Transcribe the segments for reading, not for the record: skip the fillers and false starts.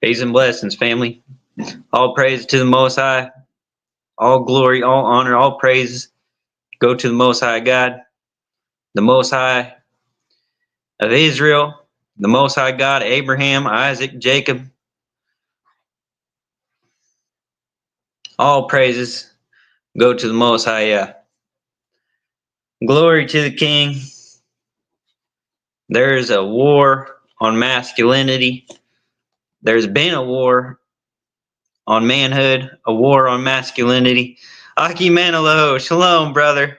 Peace and blessings, family. All praise to the Most High. All glory, all honor, all praises go to the Most High God, the Most High of Israel, the Most High God, Abraham, Isaac, Jacob. All praises go to the Most High. Glory to the King. There's a war on masculinity. There's been a war on manhood, a war on masculinity. Aki Manalo, shalom, brother.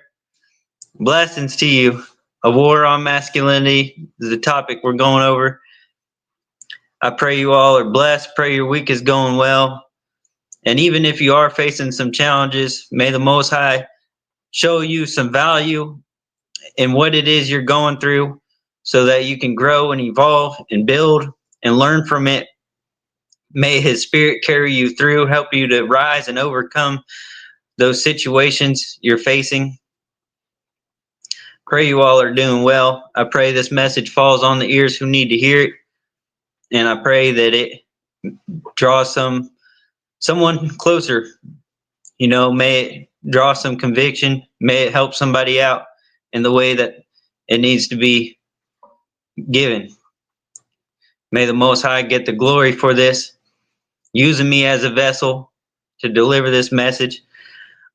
Blessings to you. A war on masculinity is the topic we're going over. I pray you all are blessed. Pray your week is going well. And even if you are facing some challenges, may the Most High show you some value in what it is you're going through so that you can grow and evolve and build and learn from it. May His Spirit carry you through, help you to rise and overcome those situations you're facing. Pray you all are doing well. I pray this message falls on the ears who need to hear it. And I pray that it draws someone closer. You know, may it draw some conviction. May it help somebody out in the way that it needs to be given. May the Most High get the glory for this, using me as a vessel to deliver this message.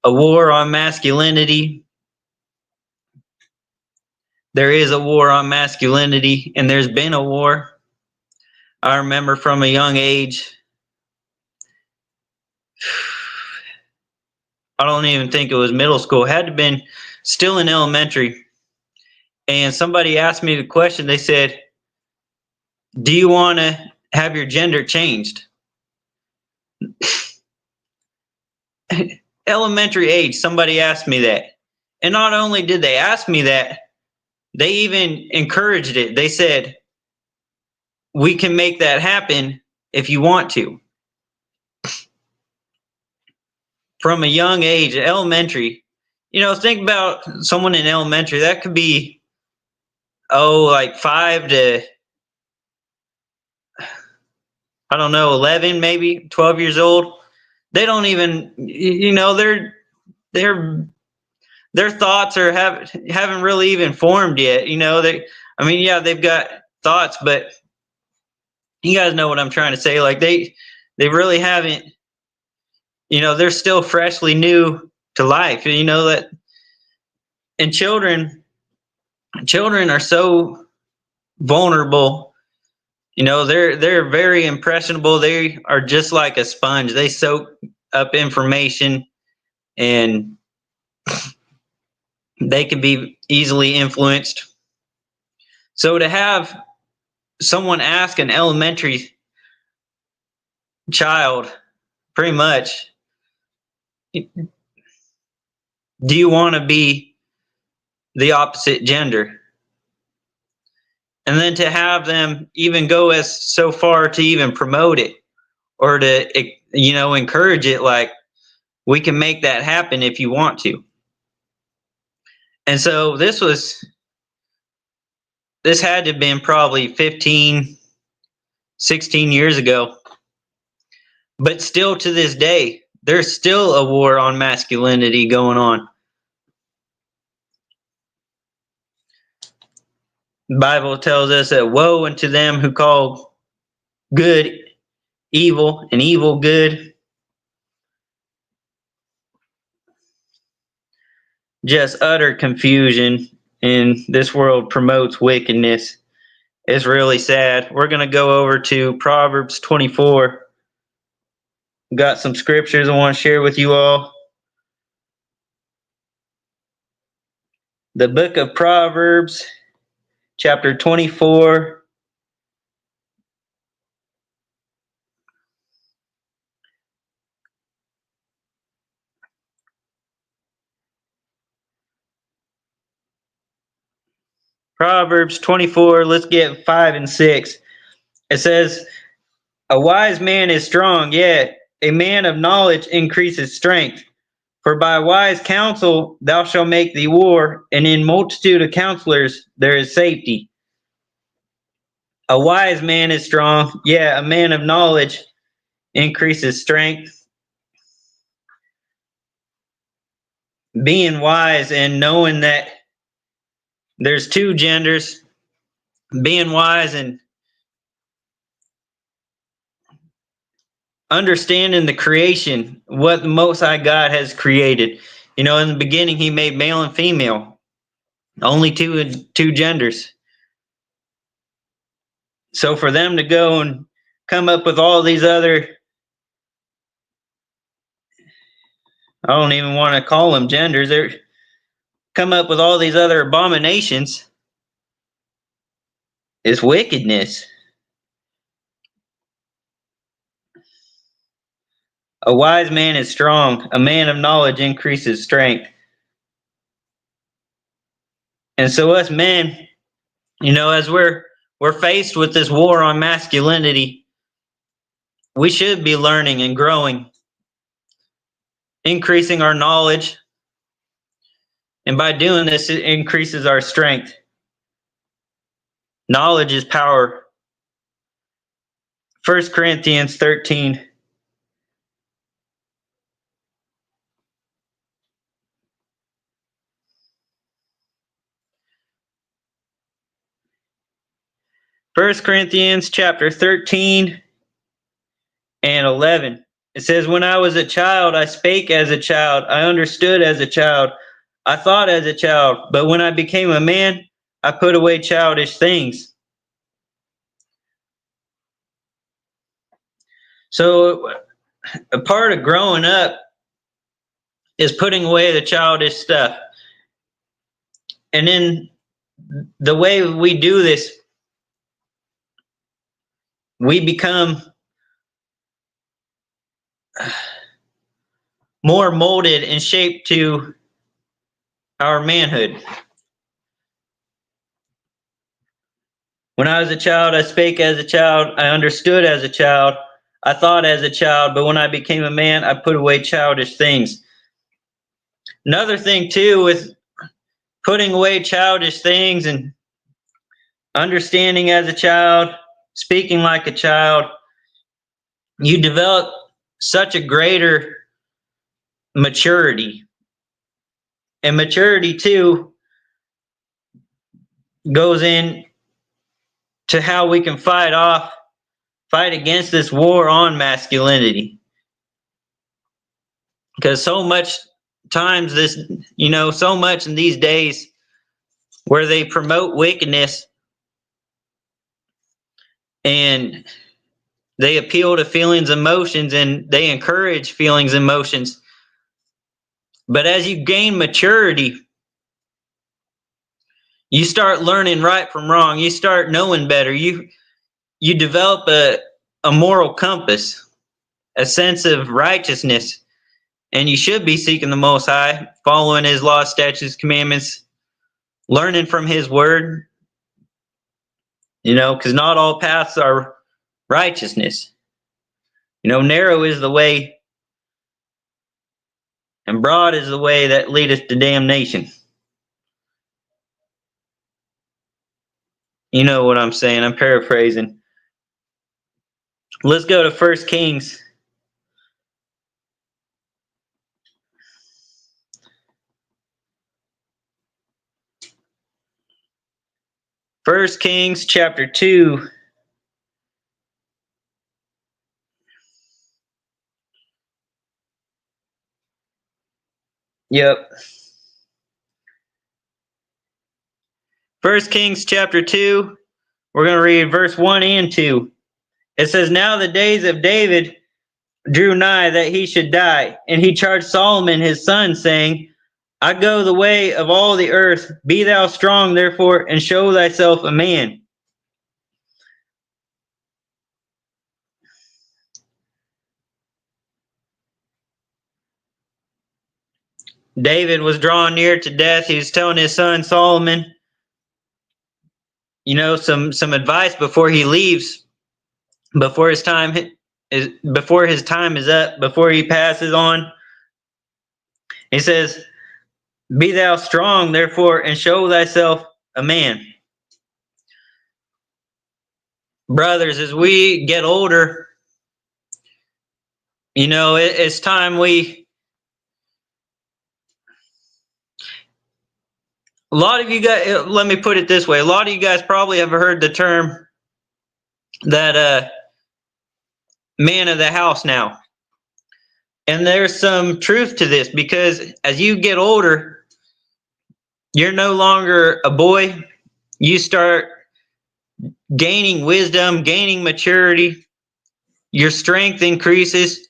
A war on masculinity. There is a war on masculinity, and there's been a war. I remember from a young age, I don't even think it was middle school, it had to have been still in elementary. And somebody asked me the question, they said, do you want to have your gender changed? Elementary age, somebody asked me that. And not only did they ask me that, they even encouraged it. They said, we can make that happen if you want to. From a young age, elementary, you know, think about someone in elementary. That could be, like 5 to, I don't know, 11, maybe 12 years old. They don't even, you know, their thoughts are haven't really even formed yet. You know, they've got thoughts, but you guys know what I'm trying to say. Like they really haven't, you know, they're still freshly new to life. You know that, and children are so vulnerable. You know, they're very impressionable. They are just like a sponge. They soak up information, and they can be easily influenced. So to have someone ask an elementary child, pretty much, do you want to be the opposite gender? And then to have them even go as so far to even promote it or to, you know, encourage it, like, we can make that happen if you want to. And so this had to have been probably 15, 16 years ago. But still to this day, there's still a war on masculinity going on. The Bible tells us that woe unto them who call good evil and evil good. Just utter confusion in this world promotes wickedness. It's really sad. We're going to go over to Proverbs 24. Got some scriptures I want to share with you all. The book of Proverbs, chapter 24. Proverbs 24, let's get 5 and 6. It says, a wise man is strong, yet a man of knowledge increases strength. For by wise counsel thou shalt make thee war, and in multitude of counselors there is safety. A wise man is strong. Yeah, a man of knowledge increases strength. Being wise and knowing that there's two genders, being wise and understanding the creation, what the Most High God has created. In the beginning, He made male and female, only two genders. So for them to go and come up with all these other, I don't even want to call them genders, they're come up with all these other abominations is wickedness. A wise man is strong. A man of knowledge increases strength. And so us men, as we're faced with this war on masculinity, we should be learning and growing, increasing our knowledge. And by doing this, it increases our strength. Knowledge is power. 1 Corinthians 13. First Corinthians chapter 13 and 11. It says, when I was a child, I spake as a child. I understood as a child. I thought as a child. But when I became a man, I put away childish things. So a part of growing up is putting away the childish stuff. And then the way we do this, we become more molded and shaped to our manhood. When I was a child, I spake as a child. I understood as a child. I thought as a child. But when I became a man, I put away childish things. Another thing, too, with putting away childish things and understanding as a child, speaking like a child, you develop such a greater maturity. And maturity, too, goes in to how we can fight against this war on masculinity. Because so much times so much in these days where they promote wickedness and they appeal to feelings, emotions, and they encourage feelings, emotions. But as you gain maturity, you start learning right from wrong. You start knowing better. You develop a moral compass, a sense of righteousness. And you should be seeking the Most High, following His law, statutes, commandments, learning from His word, because not all paths are righteousness. Narrow is the way and broad is the way that leadeth to damnation. You know what I'm saying. I'm paraphrasing. Let's go to 1 Kings. First Kings chapter 2. Yep. 1 Kings chapter 2. We're going to read verse 1 and 2. It says, now the days of David drew nigh that he should die, and he charged Solomon his son, saying, I go the way of all the earth. Be thou strong, therefore, and show thyself a man. David was drawing near to death. He was telling his son Solomon, some advice before he leaves, before his time is up, before he passes on. He says, be thou strong, therefore, and show thyself a man. brothers, as we get older, it's time a lot of you guys, let me put it this way. A lot of you guys probably have heard the term that man of the house now. And there's some truth to this, because as you get older, you're no longer a boy. You start gaining wisdom, gaining maturity. Your strength increases.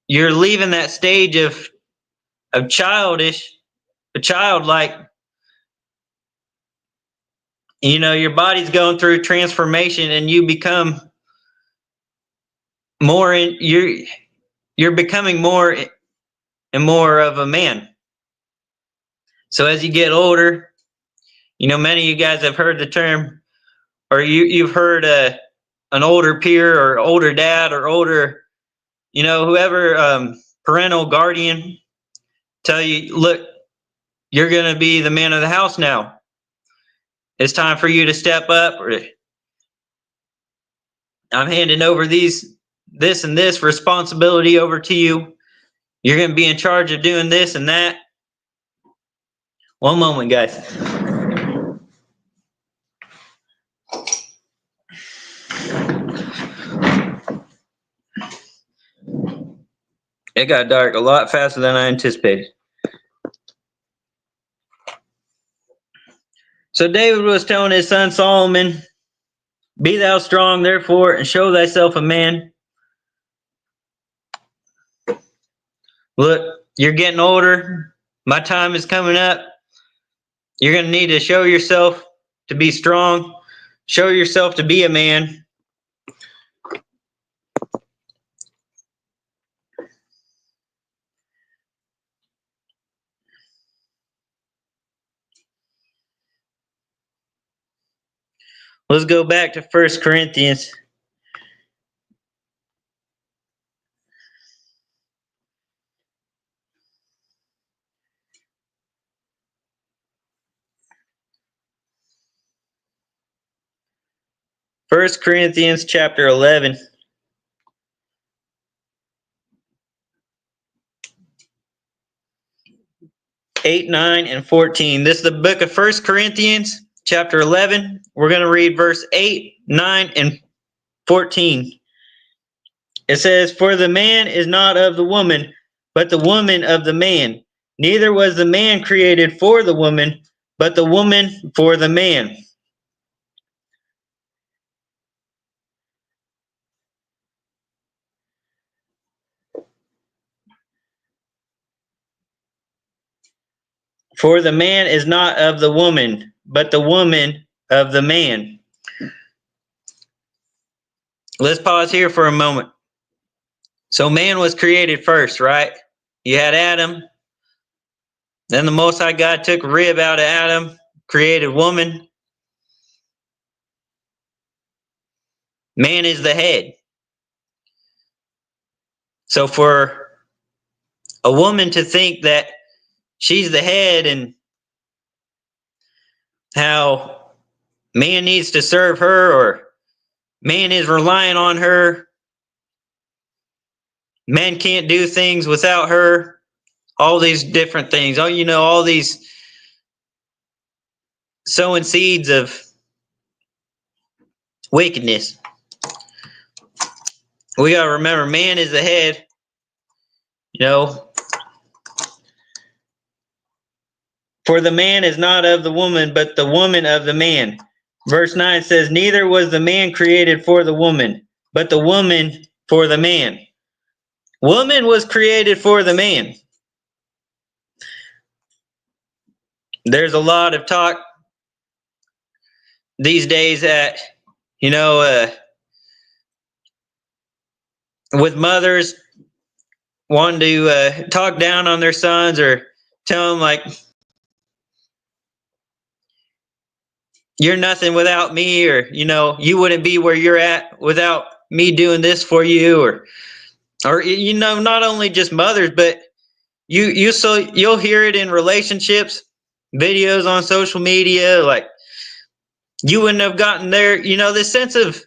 You're leaving that stage of childlike. Your body's going through transformation, and you become more in you're becoming more and more of a man. So as you get older, many of you guys have heard the term, or you've heard an older peer or older dad or older, whoever, parental guardian tell you, look, you're going to be the man of the house now. It's time for you to step up, or I'm handing over this and this responsibility over to you. You're going to be in charge of doing this and that. One moment, guys. It got dark a lot faster than I anticipated. So David was telling his son Solomon, be thou strong, therefore, and show thyself a man. Look, you're getting older. My time is coming up. You're going to need to show yourself to be strong. Show yourself to be a man. Let's go back to 1 Corinthians. First Corinthians chapter 11. Eight, 9, and 14. This is the book of 1 Corinthians, chapter 11. We're going to read verse 8, 9, and 14. It says, for the man is not of the woman, but the woman of the man. Neither was the man created for the woman, but the woman for the man. For the man is not of the woman, but the woman of the man. Let's pause here for a moment. So man was created first, right? You had Adam. Then the Most High God took a rib out of Adam, created woman. Man is the head. So for a woman to think that she's the head and how man needs to serve her, or man is relying on her, man can't do things without her, all these different things, all these sowing seeds of wickedness. We got to remember, man is the head, for the man is not of the woman, but the woman of the man. Verse 9 says, neither was the man created for the woman, but the woman for the man. Woman was created for the man. There's a lot of talk these days that, with mothers wanting to talk down on their sons, or tell them like, you're nothing without me, or, you wouldn't be where you're at without me doing this for you, or not only just mothers, but you'll hear it in relationships, videos on social media, like, you wouldn't have gotten there, this sense of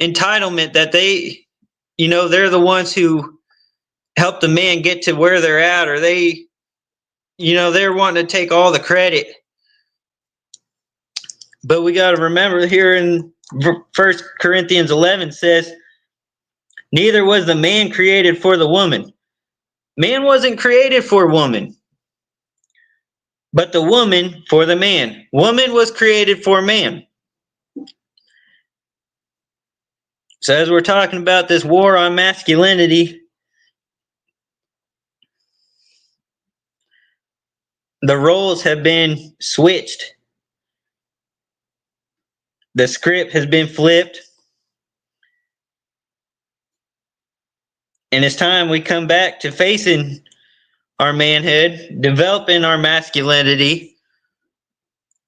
entitlement that they, they're the ones who help the man get to where they're at, or they're wanting to take all the credit. But we got to remember here in 1 Corinthians 11 says, neither was the man created for the woman. Man wasn't created for woman, but the woman for the man. Woman was created for man. So as we're talking about this war on masculinity, the roles have been switched. The script has been flipped. And it's time we come back to facing our manhood, developing our masculinity.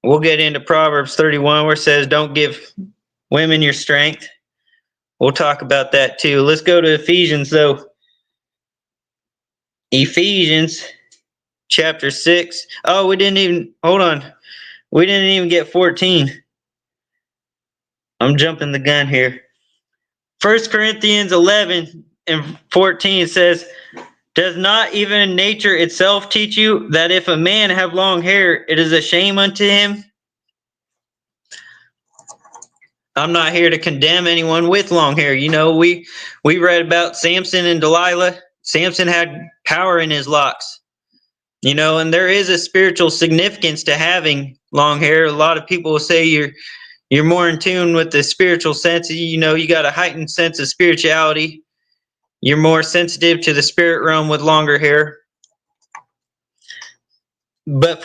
We'll get into Proverbs 31 where it says, don't give women your strength. We'll talk about that too. Let's go to Ephesians though. Ephesians chapter 6. Oh, we didn't even get 14. I'm jumping the gun here. 1 Corinthians 11 and 14 says, does not even nature itself teach you that if a man have long hair, it is a shame unto him? I'm not here to condemn anyone with long hair. We read about Samson and Delilah. Samson had power in his locks. And there is a spiritual significance to having long hair. A lot of people will say you're more in tune with the spiritual sense. You got a heightened sense of spirituality. You're more sensitive to the spirit realm with longer hair. But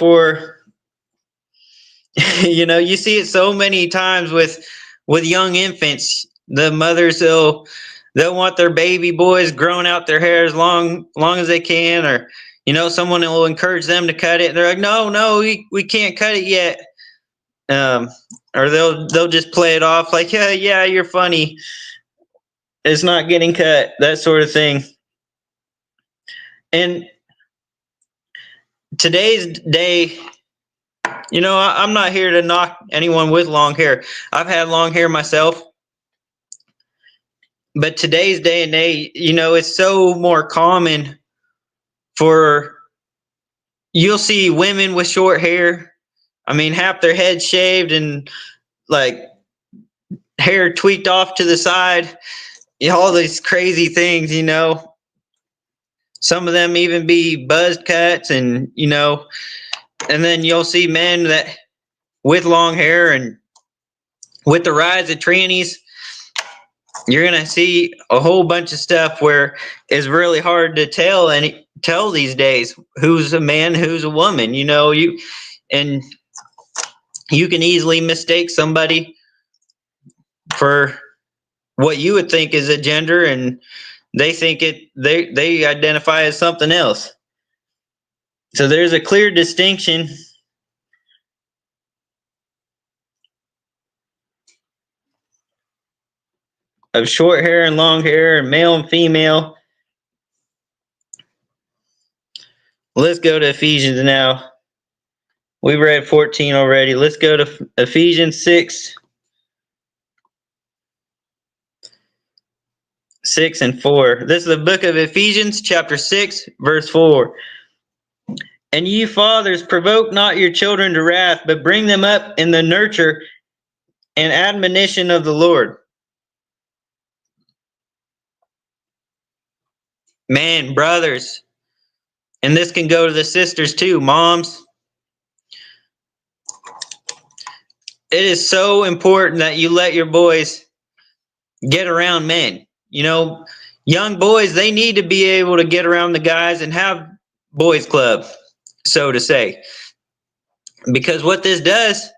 you see it so many times with young infants. The mothers, they'll want their baby boys growing out their hair as long as they can, or someone will encourage them to cut it, and they're like, no, we can't cut it yet. Or they'll just play it off like, yeah, you're funny. It's not getting cut, that sort of thing. And today's day, I'm not here to knock anyone with long hair. I've had long hair myself. But today's day and age, it's so more common you'll see women with short hair. I mean, half their head shaved and like hair tweaked off to the side. All these crazy things, Some of them even be buzzed cuts, and and then you'll see men that with long hair, and with the rise of trannies, you're gonna see a whole bunch of stuff where it's really hard to tell these days who's a man, who's a woman. You can easily mistake somebody for what you would think is a gender, and they think they identify as something else. So there's a clear distinction of short hair and long hair, and male and female. Let's go to Ephesians now. We read 14 already. Let's go to Ephesians 6. 6 and 4. This is the book of Ephesians, chapter 6, verse 4. And ye fathers, provoke not your children to wrath, but bring them up in the nurture and admonition of the Lord. Man, brothers, and this can go to the sisters too, moms. It is so important that you let your boys get around men. Young boys, they need to be able to get around the guys and have boys club, so to say. Because what this does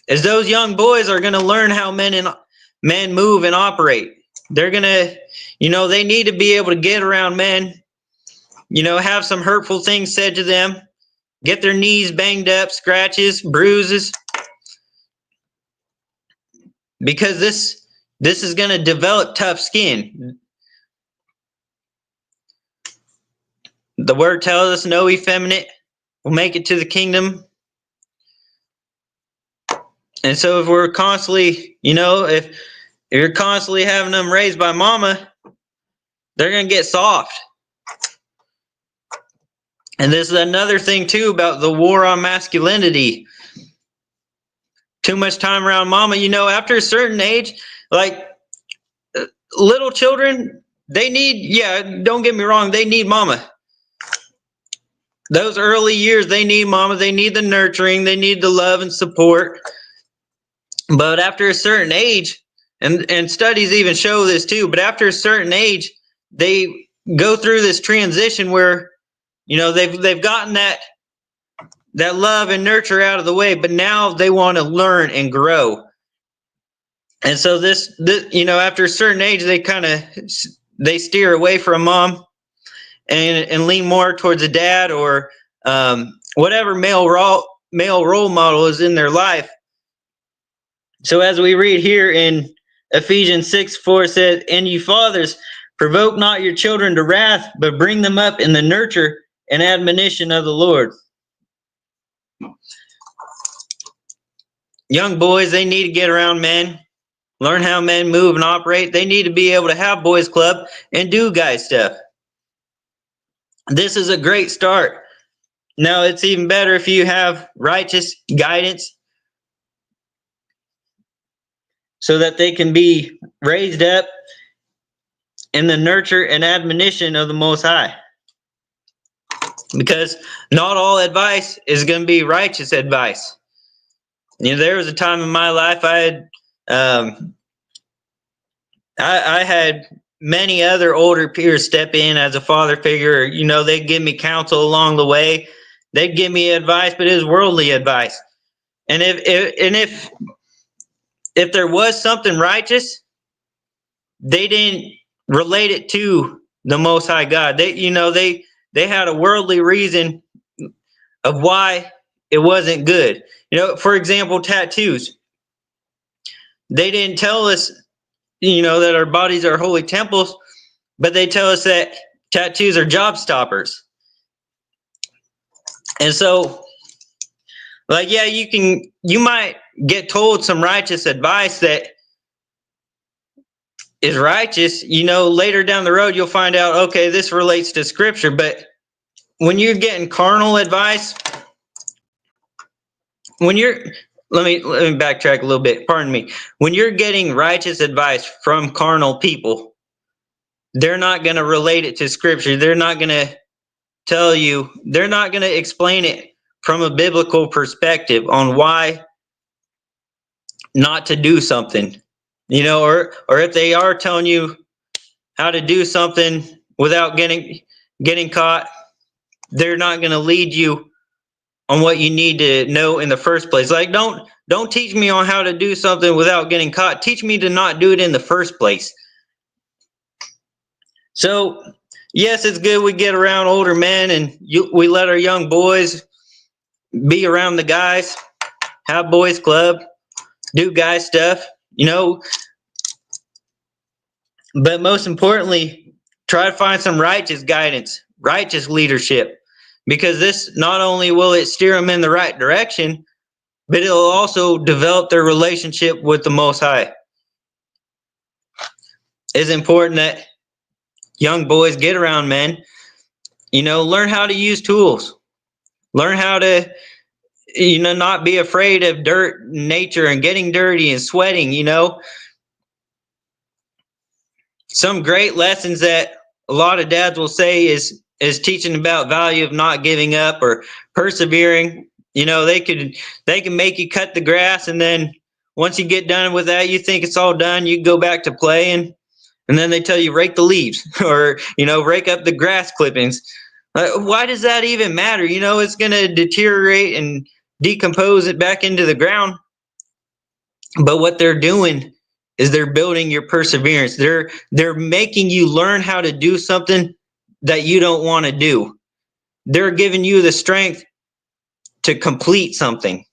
is those young boys are going to learn how men move and operate. They're going to, they need to be able to get around men, have some hurtful things said to them, get their knees banged up, scratches, bruises. Because this is going to develop tough skin. The word tells us no effeminate will make it to the kingdom. And so if we're constantly, if If you're constantly having them raised by mama, they're going to get soft. And this is another thing too about the war on masculinity. Too much time around mama, after a certain age, like little children, they need, don't get me wrong, they need mama. Those early years, they need mama, they need the nurturing, they need the love and support. But after a certain age, and studies even show this too, but after a certain age, they go through this transition where, they've gotten that love and nurture out of the way, but now they want to learn and grow. And so this after a certain age, they steer away from mom and lean more towards a dad or whatever male role model is in their life. So as we read here in Ephesians 6:4 says, "And you fathers, provoke not your children to wrath, but bring them up in the nurture and admonition of the Lord." Young boys, they need to get around men, learn how men move and operate. They need to be able to have boys club and do guy stuff. This is a great start. Now, it's even better if you have righteous guidance so that they can be raised up in the nurture and admonition of the Most High. Because not all advice is going to be righteous advice. There was a time in my life I had many other older peers step in as a father figure. They'd give me counsel along the way. They'd give me advice, but it was worldly advice. And if there was something righteous, they didn't relate it to the Most High God. They had a worldly reason of why it wasn't good. For example, tattoos. They didn't tell us, that our bodies are holy temples, but they tell us that tattoos are job stoppers. And so, you might get told some righteous advice that is righteous. Later down the road, you'll find out, okay, this relates to scripture. But when you're getting carnal advice, let me backtrack a little bit. Pardon me. When you're getting righteous advice from carnal people, they're not going to relate it to scripture. They're not going to tell you, they're not going to explain it from a biblical perspective on why not to do something, or if they are telling you how to do something without getting caught, they're not going to lead you on what you need to know in the first place. Like, don't teach me on how to do something without getting caught. Teach me to not do it in the first place. So, yes, it's good we get around older men and we let our young boys be around the guys, have boys club, do guy stuff, But most importantly, try to find some righteous guidance, righteous leadership. Because this, not only will it steer them in the right direction, but it'll also develop their relationship with the Most High. It's important that young boys get around men, learn how to use tools, learn how to, not be afraid of dirt, nature, and getting dirty and sweating, Some great lessons that a lot of dads will say is teaching about value of not giving up or persevering. They can make you cut the grass, and then once you get done with that, you think it's all done. You go back to playing, and then they tell you rake the leaves or rake up the grass clippings. Why does that even matter? It's going to deteriorate and decompose it back into the ground. But what they're doing is they're building your perseverance. They're making you learn how to do something that you don't want to do. They're giving you the strength to complete something.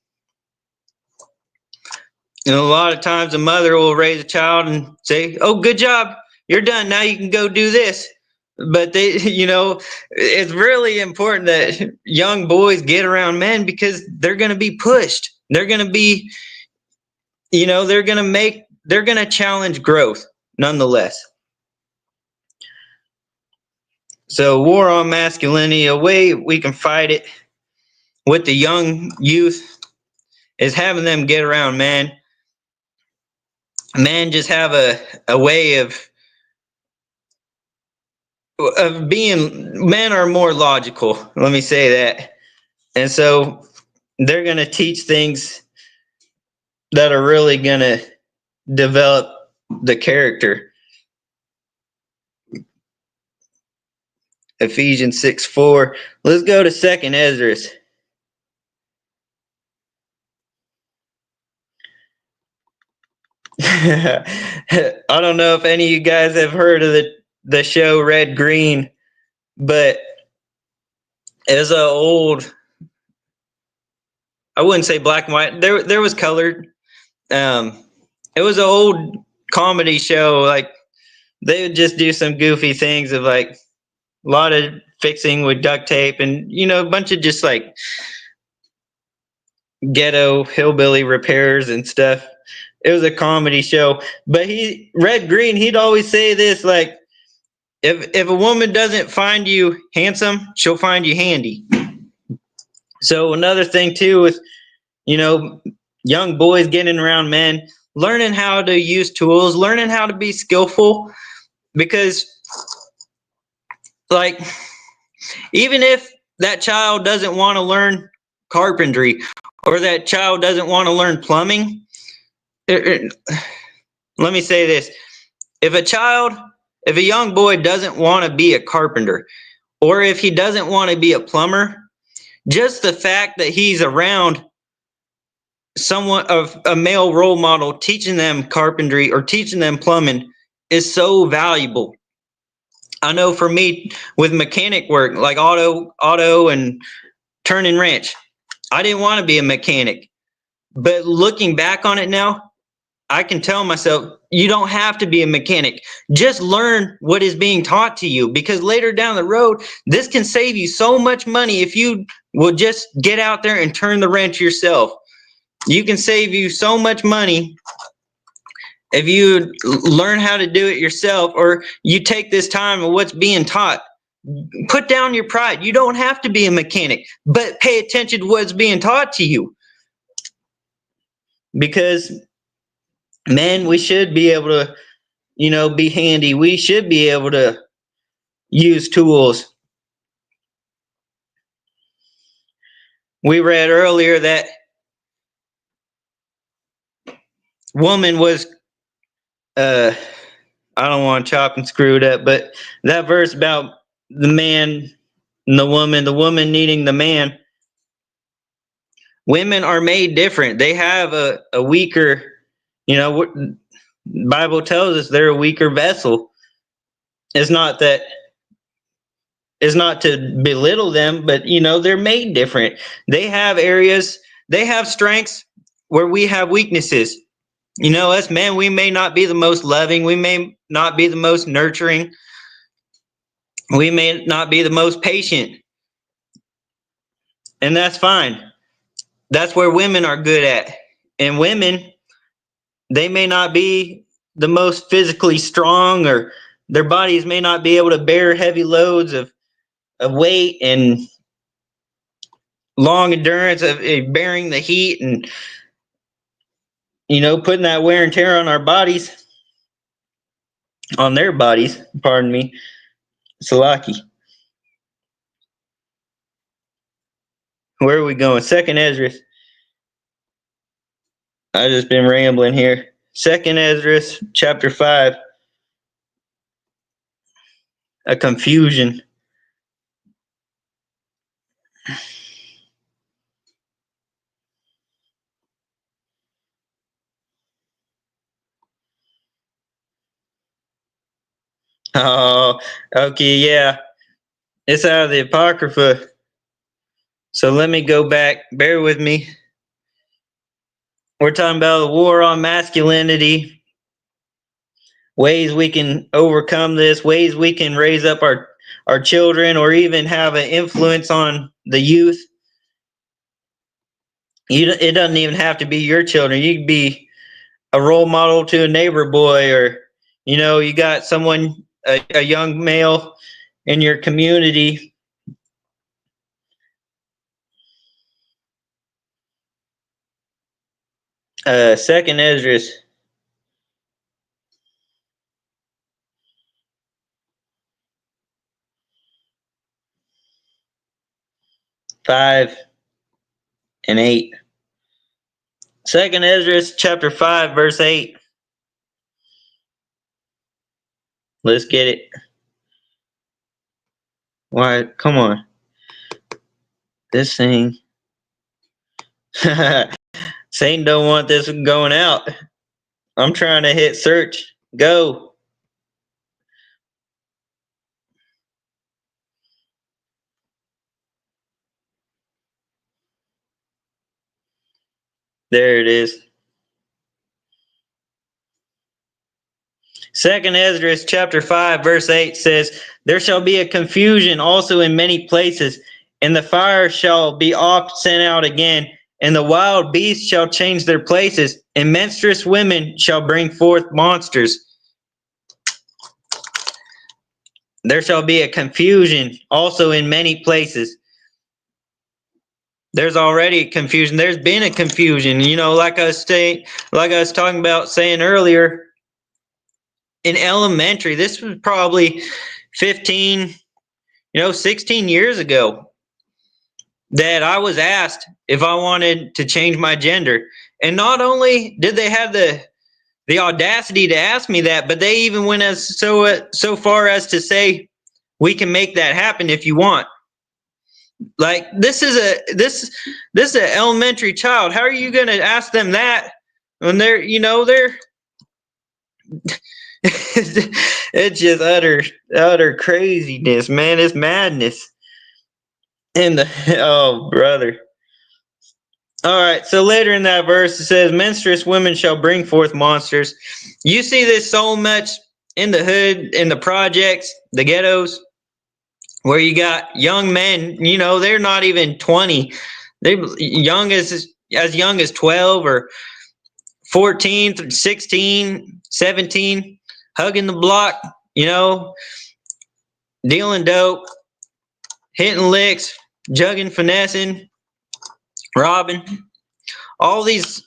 A lot of times a mother will raise a child and say, "Oh, good job. You're done. Now you can go do this." But it's really important that young boys get around men because they're going to be pushed. They're going to be, they're going to make they're going to challenge growth nonetheless. So war on masculinity, a way we can fight it with the young youth is having them get around men. Men just have a way of being, men are more logical, let me say that. And so they're going to teach things that are really going to develop the character. Ephesians 6:4. Let's go to 2nd Esdras. I don't know if any of you guys have heard of the show Red Green, but it was an old, I wouldn't say black and white. There was colored. It was an old comedy show. Like they would just do some goofy things of like a lot of fixing with duct tape and a bunch of just like ghetto hillbilly repairs and stuff. It was a comedy show, but Red Green, he'd always say this, like, if a woman doesn't find you handsome, she'll find you handy. So another thing too is, young boys getting around men, learning how to use tools, learning how to be skillful, because like, even if that child doesn't want to learn carpentry or that child doesn't want to learn plumbing, let me say this. If a young boy doesn't want to be a carpenter, or if he doesn't want to be a plumber, just the fact that he's around someone of a male role model teaching them carpentry or teaching them plumbing is so valuable. I know for me with mechanic work, like auto and turning wrench, I didn't want to be a mechanic. But looking back on it now, I can tell myself, you don't have to be a mechanic. Just learn what is being taught to you, because later down the road, this can save you so much money if you will just get out there and turn the wrench yourself. You can save you so much money if you learn how to do it yourself, or you take this time of what's being taught. Put down your pride. You don't have to be a mechanic, but pay attention to what's being taught to you. Because men, we should be able to, be handy. We should be able to use tools. We read earlier that woman was, I don't want to chop and screw it up, but that verse about the man and the woman needing the man. Women are made different. They have a weaker, Bible tells us they're a weaker vessel. It's not to belittle them, but they're made different. They have areas, they have strengths where we have weaknesses. Us men, we may not be the most loving, we may not be the most nurturing, we may not be the most patient. And that's fine. That's where women are good at. And women, they may not be the most physically strong, or their bodies may not be able to bear heavy loads of weight and long endurance of bearing the heat and, putting that wear and tear on our bodies, on their bodies, pardon me, Salaki. Where are we going? 2nd Esdras. I just been rambling here. 2nd Esdras, chapter 5. A confusion. Oh, okay, yeah. It's out of the Apocrypha. So let me go back. Bear with me. We're talking about the war on masculinity, ways we can overcome this, ways we can raise up our children, or even have an influence on the youth. It doesn't even have to be your children. You could be a role model to a neighbor boy, or you got someone, a young male in your community. Second Esdras 5 and 8. Second Esdras chapter 5 verse 8. Let's get it. Why? Come on. This thing. Satan don't want this going out. I'm trying to hit search. Go. There it is. Second Esdras chapter 5 verse 8 says, "There shall be a confusion also in many places, and the fire shall be oft sent out again, and the wild beasts shall change their places, and menstruous women shall bring forth monsters." There shall be a confusion also in many places. There's already a confusion. There's been a confusion. Like I was talking about saying earlier, in elementary, this was probably 15, 16 years ago, that I was asked if I wanted to change my gender. And not only did they have the audacity to ask me that, but they even went as so far as to say, "We can make that happen if you want." Like, this is an elementary child. How are you going to ask them that when they're it's just utter craziness, man. It's madness. And oh, brother. All right, so later in that verse it says, "Menstruous women shall bring forth monsters." You see this so much in the hood, in the projects, the ghettos, where you got young men, they're not even 20. They're as young as 12 or 14, 16, 17, hugging the block, dealing dope, hitting licks, jugging, finessing, robbing, all these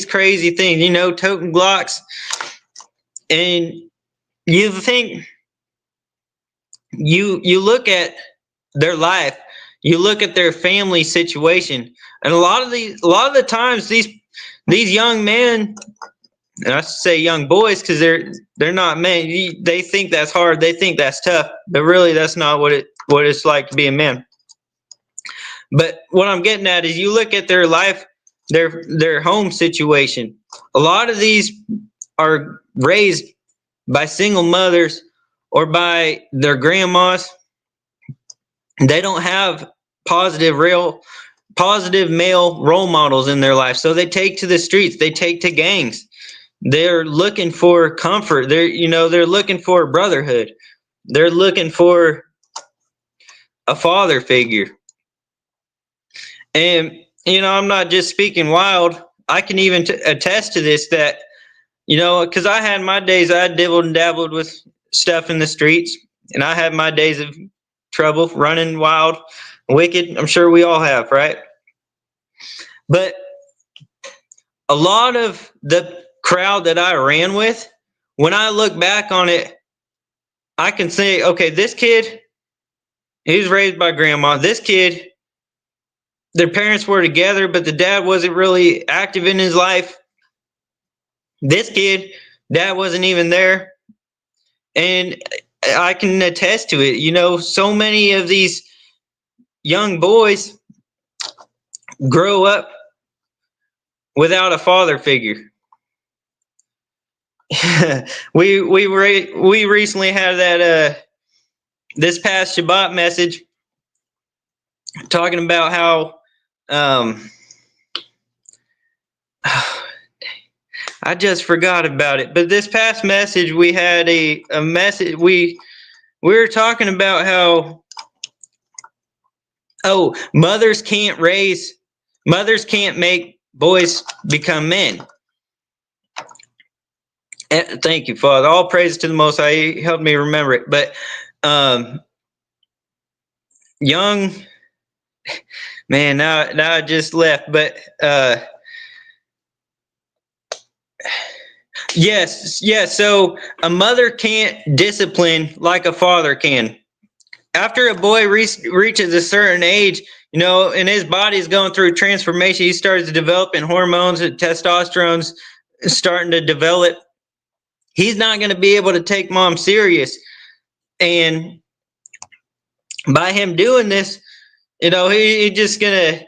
crazy things, toting Glocks. And you think, you look at their life, you look at their family situation, and a lot of the times these young men, and I say young boys because they're not men. They think that's hard. They think that's tough, but really that's not what it's like to be a man. But what I'm getting at is, you look at their life, their home situation. A lot of these are raised by single mothers or by their grandmas. They don't have positive male role models in their life, so they take to the streets. They take to gangs. They're looking for comfort. They're looking for brotherhood. They're looking for a father figure. And I'm not just speaking wild. I can even attest to this, that because I had my days, I dibbled and dabbled with stuff in the streets, and I had my days of trouble, running wild, wicked. I'm sure we all have, right? But a lot of the crowd that I ran with, when I look back on it, I can say, okay, this kid, he was raised by grandma. This kid, their parents were together, but the dad wasn't really active in his life. This kid, dad wasn't even there. And I can attest to it. So many of these young boys grow up without a father figure. we recently had that this past Shabbat message talking about how I just forgot about it. But this past message, we had a message. We were talking about how, mothers can't make boys become men. Thank you, Father. All praise to the Most High. He helped me remember it. But young man, now I just left. But yes. So a mother can't discipline like a father can. After a boy reaches a certain age, and his body's going through transformation, he starts developing hormones and testosterone's starting to develop. He's not going to be able to take mom serious. And by him doing this, he just going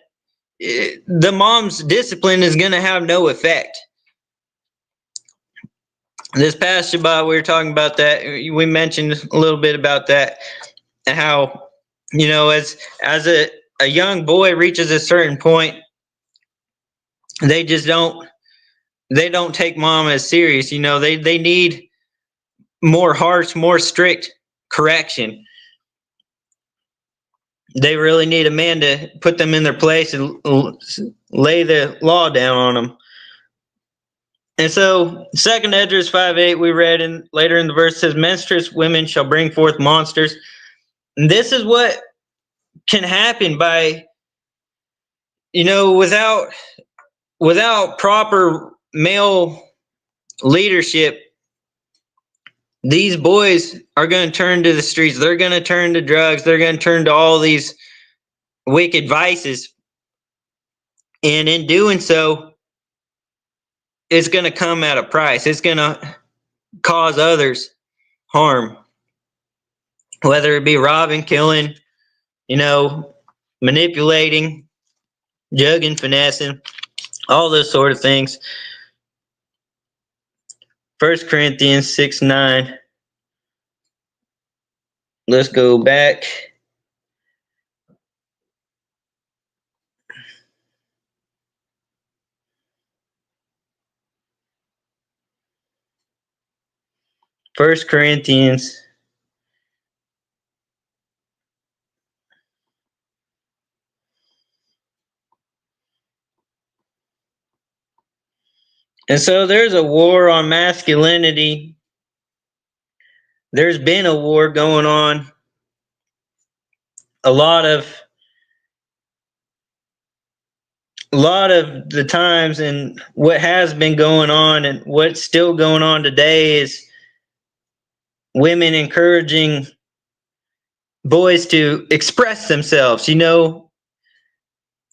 to, the mom's discipline is going to have no effect. This past Shabbat, we were talking about that. We mentioned a little bit about that, how, as a young boy reaches a certain point, they just don't take mom as serious. They need more harsh, more strict correction. They really need a man to put them in their place and lay the law down on them. And so 2 Esdras 5:8, we read later in the verse, says, menstruous women shall bring forth monsters. And this is what can happen by, without proper male leadership. These boys are going to turn to the streets. They're going to turn to drugs. They're going to turn to all these wicked vices. And in doing so, it's going to come at a price. It's going to cause others harm, whether it be robbing, killing, manipulating, jugging, finessing, all those sort of things. 1 Corinthians 6:9. Let's go back. First Corinthians. And so there's a war on masculinity. There's been a war going on. A lot of the times, and what has been going on and what's still going on today is women encouraging boys to express themselves. If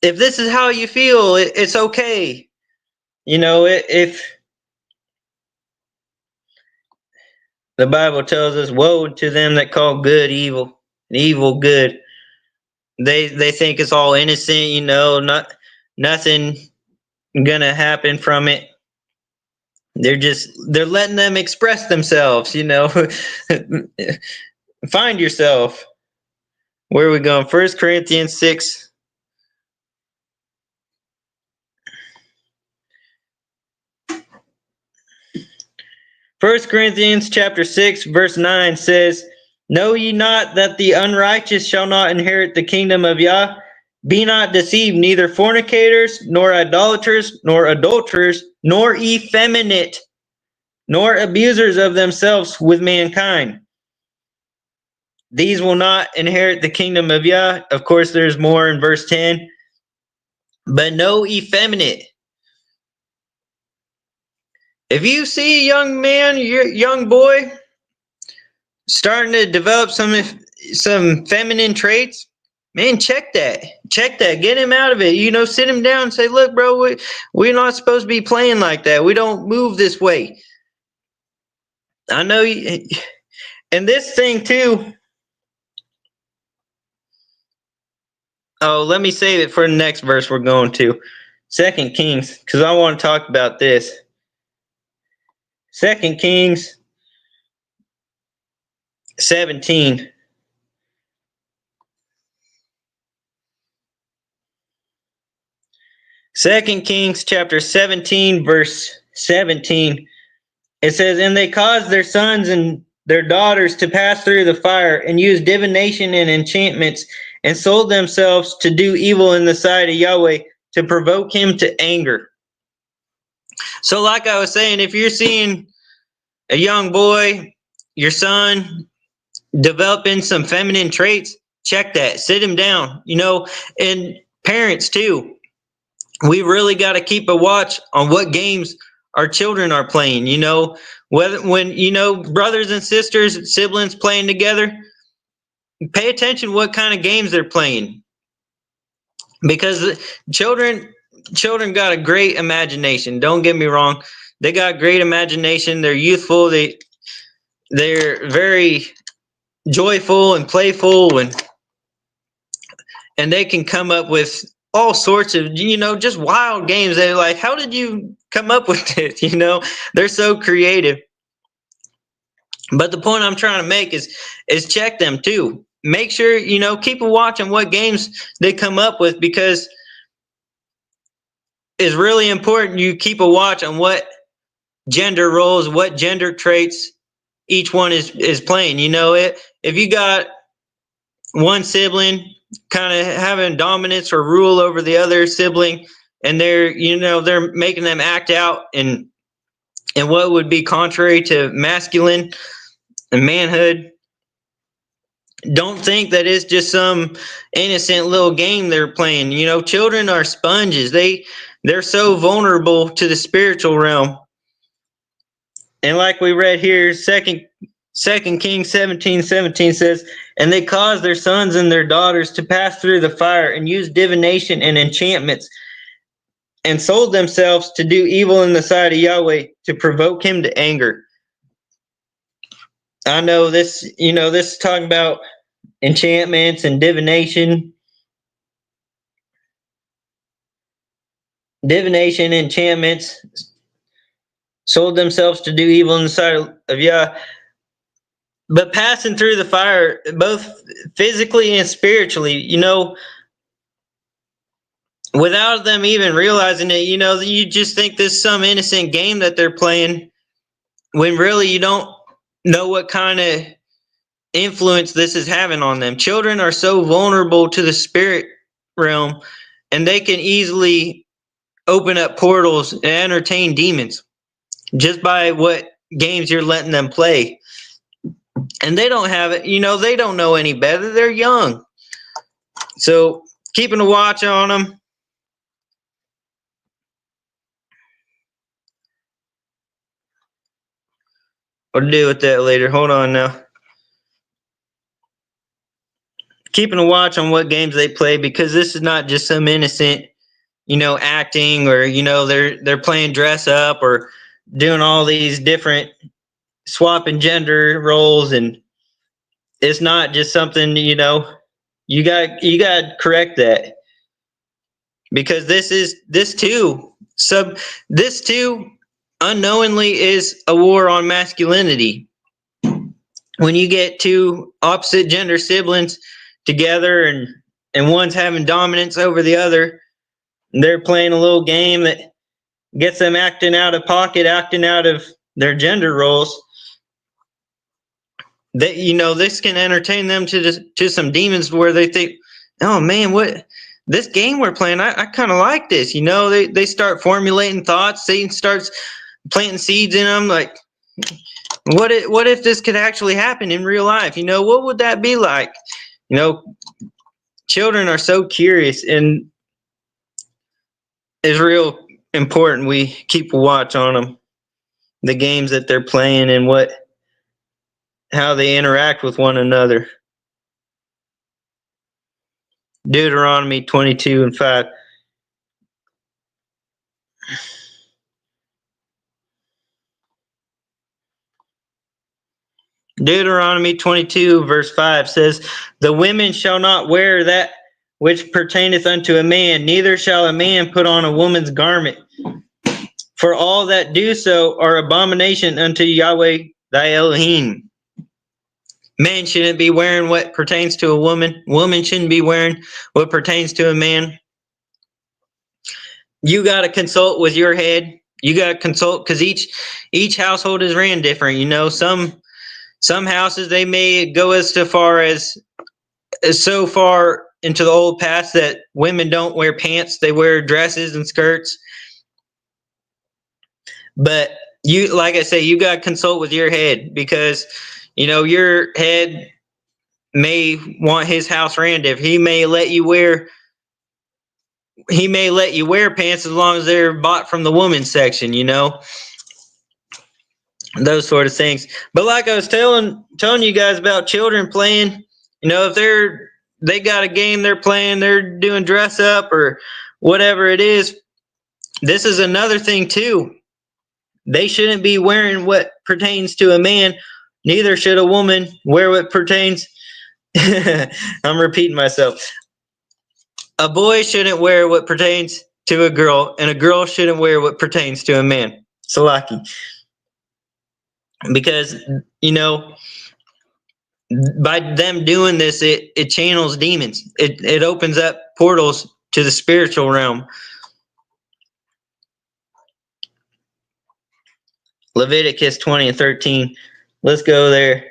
this is how you feel, it's okay. If the Bible tells us, woe to them that call good evil and evil good. They think it's all innocent, nothing gonna happen from it. They're letting them express themselves, Find yourself. Where are we going? 1 Corinthians 6. First Corinthians chapter 6, verse 9 says, know ye not that the unrighteous shall not inherit the kingdom of Yah? Be not deceived, neither fornicators, nor idolaters, nor adulterers, nor effeminate, nor abusers of themselves with mankind. These will not inherit the kingdom of Yah. Of course, there's more in verse 10. But no effeminate. If you see a young man, young boy, starting to develop some feminine traits, man, check that. Get him out of it. Sit him down and say, look, bro, we're not supposed to be playing like that. We don't move this way. I know and this thing too. Oh, let me save it for the next verse we're going to. 2 Kings, because I want to talk about this. 2 Kings 17. Second Kings chapter 17, verse 17. It says, and they caused their sons and their daughters to pass through the fire, and used divination and enchantments, and sold themselves to do evil in the sight of Yahweh, to provoke him to anger. So like I was saying, if you're seeing a young boy, your son, developing some feminine traits, check that. Sit him down. And parents too. We really got to keep a watch on what games our children are playing. When brothers and sisters, siblings playing together, pay attention what kind of games they're playing, because children got a great imagination. Don't get me wrong, they got great imagination. They're youthful. They're very joyful and playful, and they can come up with all sorts of just wild games. They're like, how did you come up with this? They're so creative. But the point I'm trying to make is check them too. Make sure keep a watch on what games they come up with, because it's really important you keep a watch on what gender roles, what gender traits each one is playing. If you got one sibling kind of having dominance or rule over the other sibling, and they're making them act out in what would be contrary to masculine and manhood, don't think that it's just some innocent little game they're playing. Children are sponges. They're so vulnerable to the spiritual realm. And like we read here, Second Kings 17:17 says, and they caused their sons and their daughters to pass through the fire, and used divination and enchantments, and sold themselves to do evil in the sight of Yahweh, to provoke him to anger. I know this, this is talking about enchantments and divination. Divination, enchantments, sold themselves to do evil in the sight of Yah. But passing through the fire, both physically and spiritually, without them even realizing it, you just think this is some innocent game that they're playing, when really you don't know what kind of influence this is having on them. Children are so vulnerable to the spirit realm, and they can easily open up portals and entertain demons just by what games you're letting them play. And they don't have it, they don't know any better. They're young. So keeping a watch on them. What to do with that later. Hold on now. Keeping a watch on what games they play, because this is not just some innocent, acting, or they're playing dress up or doing all these different swapping gender roles, and it's not just something you got to correct that, because this too unknowingly is a war on masculinity. When you get two opposite gender siblings together, and one's having dominance over the other, they're playing a little game that gets them acting out of pocket, acting out of their gender roles, that this can entertain them to some demons, where they think, oh man, what this game we're playing, I kind of like this. They start formulating thoughts. Satan starts planting seeds in them, like, what if this could actually happen in real life? What would that be like? Children are so curious, and it's real important we keep a watch on them, the games that they're playing, and how they interact with one another. Deuteronomy 22:5. Deuteronomy 22 verse 5 says, the women shall not wear that which pertaineth unto a man, neither shall a man put on a woman's garment. For all that do so are abomination unto Yahweh thy Elohim. Man shouldn't be wearing what pertains to a woman. Woman shouldn't be wearing what pertains to a man. You got to consult with your head. You got to consult, because each household is ran different. Some houses, they may go as far as so far into the old past that women don't wear pants. They wear dresses and skirts. But You, like I say, you got to consult with your head, because your head may want his house ran different. He may let you wear pants as long as they're bought from the women's section, those sort of things. But like I was telling you guys about children playing, if they got a game they're playing, they're doing dress up or whatever it is. This is another thing too. They shouldn't be wearing what pertains to a man. Neither should a woman wear what pertains. I'm repeating myself. A boy shouldn't wear what pertains to a girl, and a girl shouldn't wear what pertains to a man. Salaki. Because, by them doing this, it channels demons. It opens up portals to the spiritual realm. Leviticus 20 and 13. Let's go there.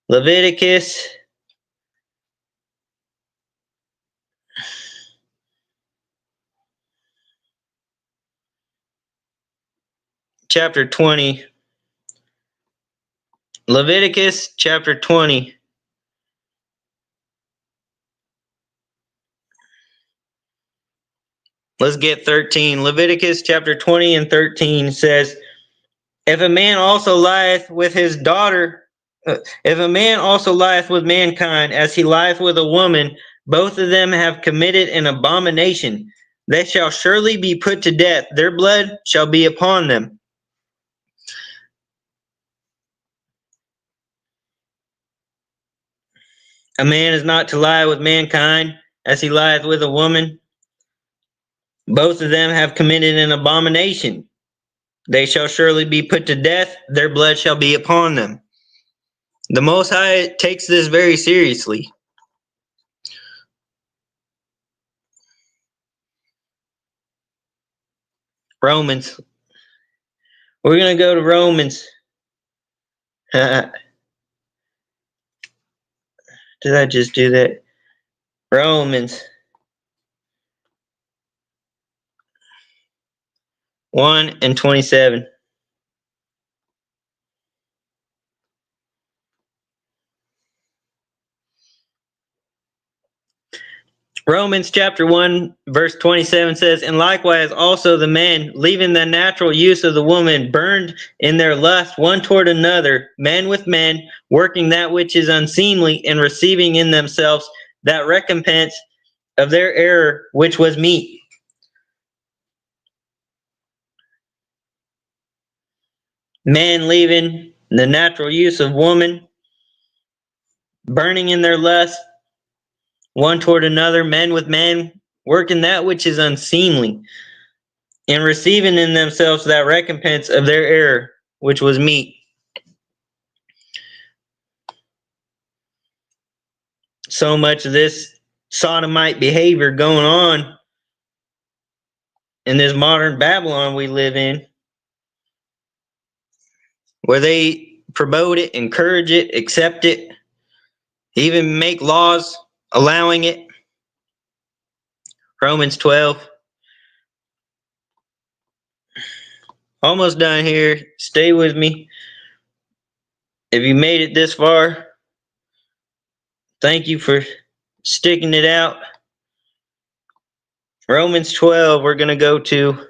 Leviticus chapter 20. Leviticus chapter 20. Let's get 13. Leviticus chapter 20 and 13 says, If a man also lieth with his daughter, if a man also lieth with mankind, as he lieth with a woman, both of them have committed an abomination. They shall surely be put to death. Their blood shall be upon them. A man is not to lie with mankind, as he lieth with a woman. Both of them have committed an abomination. They shall surely be put to death. Their blood shall be upon them. The Most High takes this very seriously. Romans. We're going to go to Romans. Did I just do that? Romans 1 and 27. Romans chapter 1 verse 27 says, And likewise also the men, leaving the natural use of the woman, burned in their lust one toward another, men with men, working that which is unseemly, and receiving in themselves that recompense of their error which was meet. Men leaving the natural use of woman, burning in their lust one toward another, men with men, working that which is unseemly, and receiving in themselves that recompense of their error, which was meat. So much of this sodomite behavior going on in this modern Babylon we live in, where they promote it, encourage it, accept it, even make laws allowing it. Romans 12. Almost done here. Stay with me. If you made it this far, thank you for sticking it out. Romans 12, we're going to go to.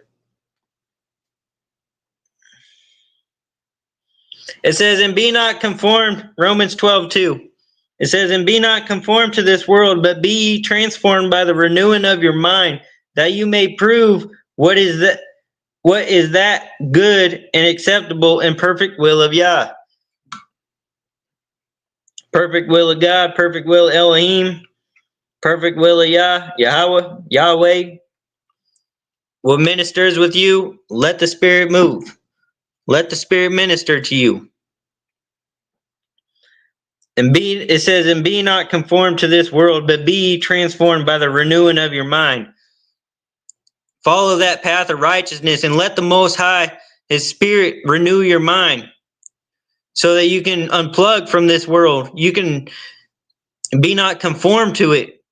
It says, And be not conformed, Romans 12:2. It says, And be not conformed to this world, but be ye transformed by the renewing of your mind, that you may prove what is that good and acceptable and perfect will of Yah. Perfect will of God, perfect will of Elohim, perfect will of Yah, Yahweh. What ministers with you, let the Spirit move. Let the Spirit minister to you. It says, And be not conformed to this world, but be transformed by the renewing of your mind. Follow that path of righteousness and let the Most High, His Spirit, renew your mind so that you can unplug from this world. You can be not conformed to it.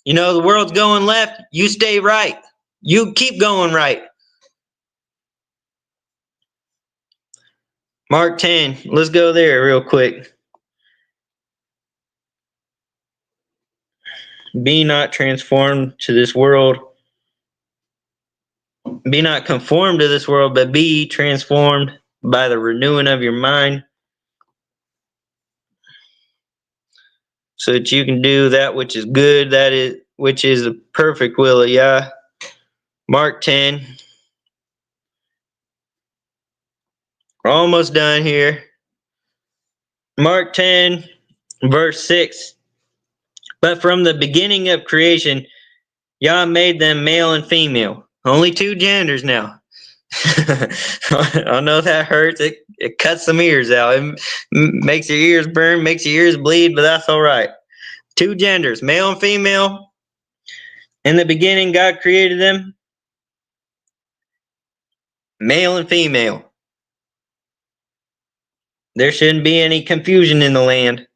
The world's going left. You stay right. You keep going right. Mark 10. Let's go there real quick. Be not transformed to this world. Be not conformed to this world, but be transformed by the renewing of your mind, so that you can do that which is good, which is the perfect will of Yah. Mark 10. We're almost done here. Mark 10, verse 6. But from the beginning of creation, Yah made them male and female. Only two genders now. I know that hurts. It cuts some ears out. It makes your ears burn, makes your ears bleed, but that's all right. Two genders, male and female. In the beginning, God created them, male and female. There shouldn't be any confusion in the land.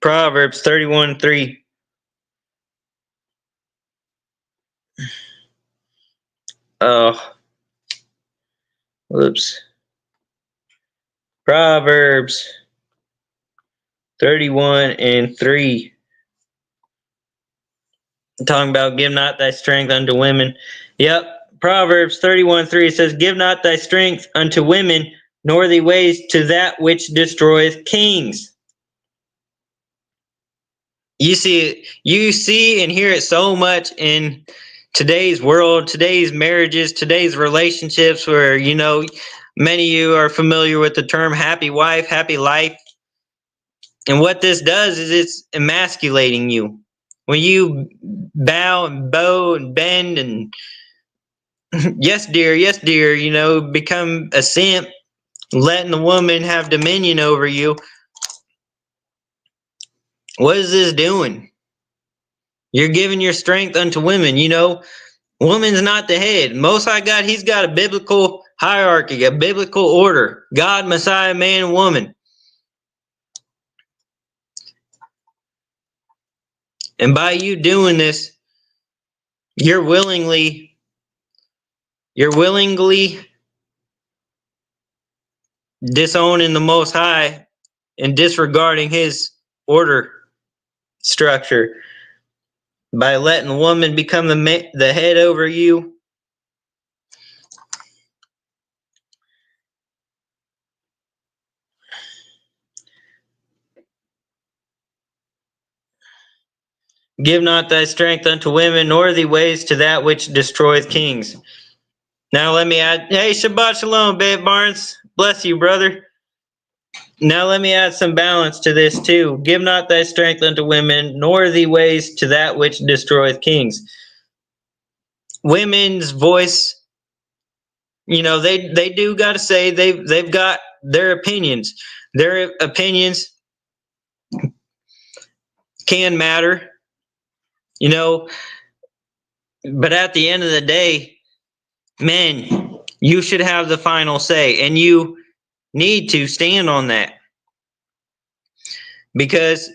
Proverbs 31:3. Oh, whoops. Proverbs 31:3. Talking about give not thy strength unto women. Yep. Proverbs 31:3 says, give not thy strength unto women, nor thy ways to that which destroyeth kings. You see and hear it so much in today's world, today's marriages, today's relationships, where, many of you are familiar with the term happy wife, happy life. And what this does is it's emasculating you. When you bow and bow and bend and yes dear, become a simp, letting the woman have dominion over you. What is this doing? You're giving your strength unto women. Woman's not the head. Most High God, he's got a biblical hierarchy, a biblical order. God, Messiah, man, and woman. And by you doing this, you're willingly disowning the Most High and disregarding his order structure. By letting the woman become the head over you, give not thy strength unto women, nor thy ways to that which destroyeth kings. Now let me add, hey, Shabbat Shalom, Babe Barnes. Bless you, brother. Now let me add some balance to this too. Give not thy strength unto women, nor thy ways to that which destroyeth kings. Women's voice, they do got to say they've got their opinions. Their opinions can matter, but at the end of the day, men, you should have the final say, and you need to stand on that. Because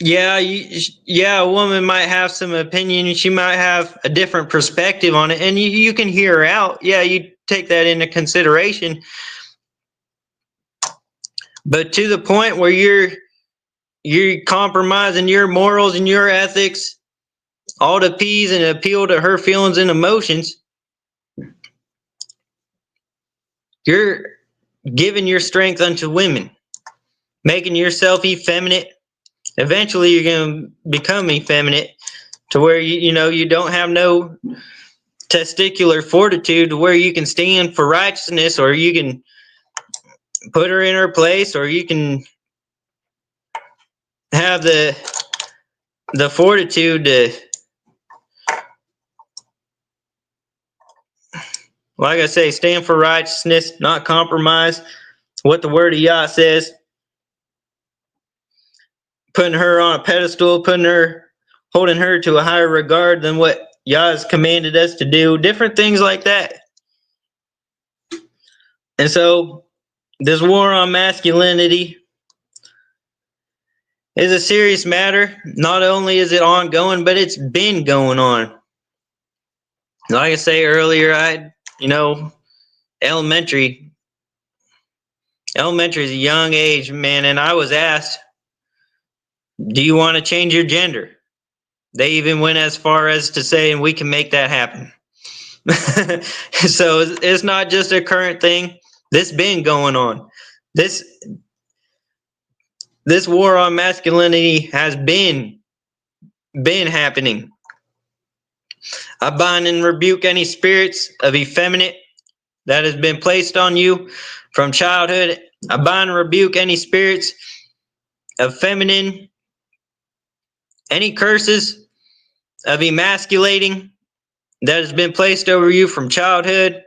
a woman might have some opinion, she might have a different perspective on it, and you can hear her out. Yeah, you take that into consideration. But to the point where you're compromising your morals and your ethics, all to appease and appeal to her feelings and emotions, you're giving your strength unto women, making yourself effeminate. Eventually, you're going to become effeminate to where you don't have no testicular fortitude to where you can stand for righteousness, or you can put her in her place, or you can have the fortitude to, like I say, stand for righteousness, not compromise what the word of Yah says. Putting her on a pedestal, holding her to a higher regard than what Yah has commanded us to do, different things like that. And so this war on masculinity is a serious matter. Not only is it ongoing, but it's been going on. Like I say earlier, elementary is a young age, man, and I was asked, do you want to change your gender? They even went as far as to say, and we can make that happen. So it's not just a current thing. This been going on. This war on masculinity has been happening. I bind and rebuke any spirits of effeminate that has been placed on you from childhood. I bind and rebuke any spirits of feminine, any curses of emasculating that has been placed over you from childhood.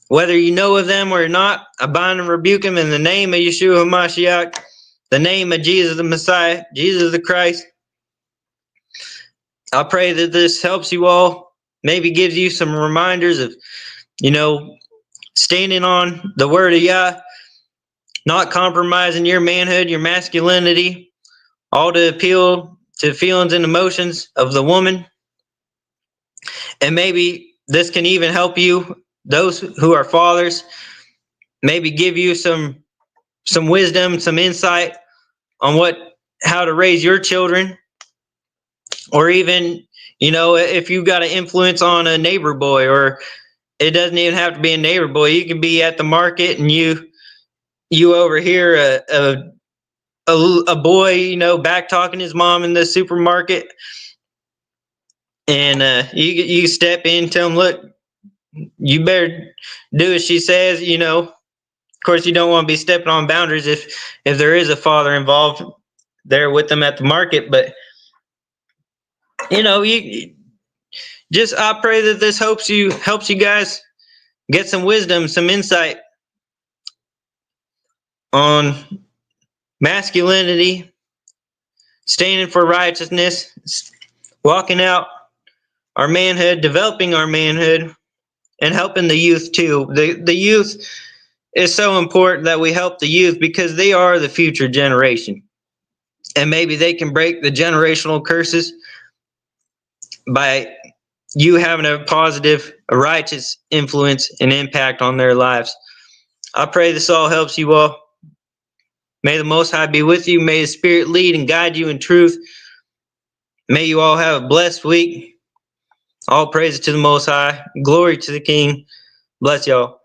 Whether you know of them or not, I bind and rebuke them in the name of Yeshua HaMashiach, the name of Jesus the Messiah, Jesus the Christ. I pray that this helps you all, maybe gives you some reminders of, standing on the word of Yah, not compromising your manhood, your masculinity, all to appeal to feelings and emotions of the woman. And maybe this can even help you, those who are fathers, maybe give you some wisdom, some insight on how to raise your children, or even, if you've got an influence on a neighbor boy, or it doesn't even have to be a neighbor boy. You can be at the market and you overhear a boy, back talking his mom in the supermarket, and you step in, tell him, look, you better do as she says. Of course, you don't want to be stepping on boundaries if there is a father involved there with them at the market, but you just, I pray that this helps you guys get some wisdom, some insight on masculinity, standing for righteousness, walking out our manhood, developing our manhood, and helping the youth too. The youth is so important that we help the youth, because they are the future generation. And maybe they can break the generational curses by you having a positive, a righteous influence and impact on their lives. I pray this all helps you all. May the Most High be with you. May His Spirit lead and guide you in truth. May you all have a blessed week. All praise to the Most High. Glory to the King. Bless y'all.